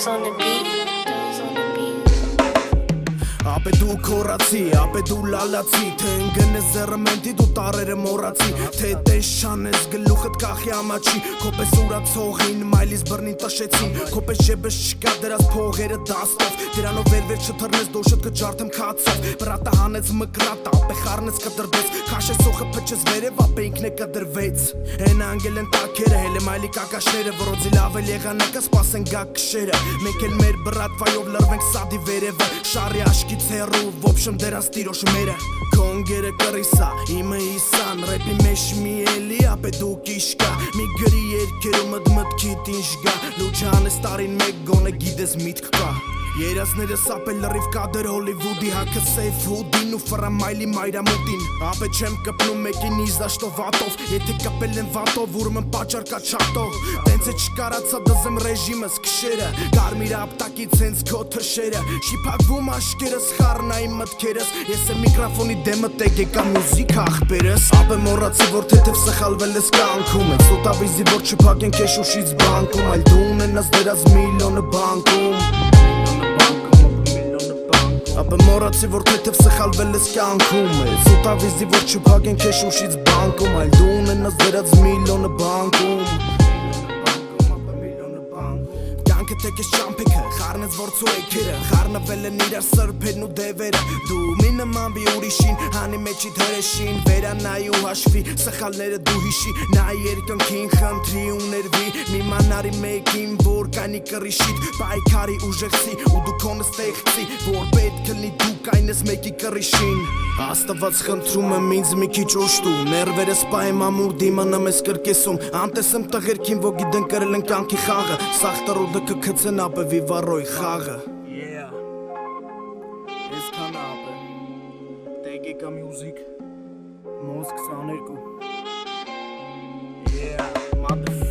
Those on the beat. Ապե դու քորացի, ապե դու լալացի, թե ընգն է զերը մենտի դու տարերը մորացի, թե տես չանես գլուխդ կախի ամաչի, քո պես ուրացողին մայլիս բրնին տշեցին, քո պես ժեբս չկա դրած փողերը դաստով, դրանով վերվեր չթռնես դոշըտ կջարդեմ քացով, բրատը հանեց մկրատ, ապե խառնեց կդրվեց, քաշես սոխը փչեց վերև, ապե ինքն է կդրվեց, են անգել են տակերը, հել է մայլի կակաշները, որոձի լավ էլ եղանակը սպասեն գա կշերը, մենք էլ մեր բրատվայով լրվենք սադի վերևը, շարի աշկի Церу, в общем, դրանց տիրոշը մերը Կոնգերը կռիսա, իմը իսան Ռեպի մեջ մի էլի, ապե դու կիշկա Մի գրի երկերում ыդ մտքիտ ինչ գա Լուչանես տարին մեկ գոնը գիդես միտք կա Երասները սապել լրիվ կադր հոլիվուդի Հակը սեյվ հուդին ու ֆրամայլի մայրամուտին Ապե չեմ կպնում մեկին իզաշտով վատով Եթե կպել են վատով, ուրմն պաճար կա չատով Տենց է չկարացա դզեմ ռեժիմս կշերը Կարմիր ապտակից հենց քո թշերը Շիպակվում աշկերս, խառնային մտքերս Ես եմ միկրոֆոնի դեմը տեկ եկա մյուզիկ ախպերս Ապե մորացի, որ թեթև սխալվել ես կանքում Ես ոտավիզի, որ չպակեն քեշ ուշից բանկում Այլ դու ունենաս դրած միլիոնը բանկում Ապե մորացի, որ թեթև սխալվել ես կյանքում ես Ոտավիզի, որ չպակեն քեշ ուշից բանկում Այլ դու ունենաս դրած միլիոնը բանկում Կյանքը տեկես ճամպեքը, խառնեց ворցու էքերը Խառնվել են իրար սրբերն ու դևերը Դու մի նման բի ուրիշին, հանի մեջիդ հրեշին Վերանայի ու հաշվի, սխալները դու հիշի Նայի երկնքին խնդրի ու ներվի Մի մանարի մեկին, որ կանի կռիշիդ Պայքարի ուժեղսի, ու դու քոնը ստեղծի Որ պետք լնի դու կայնես մեկի կռիշին Աստված խնդրում եմ ինձ մի քիչ ուշտու Ներվերս պայեմ ամուր դիմանամ ես կրկեսում Անտեսեմ տղերքին, որ գիտեն կրել են կյանքի խաղը Սաղ տրոդը կքցեն ապե վիվարոյ խաղը Ես քան ապե Տեգեկա մյուզիկ Մոզ 22 Motherfucker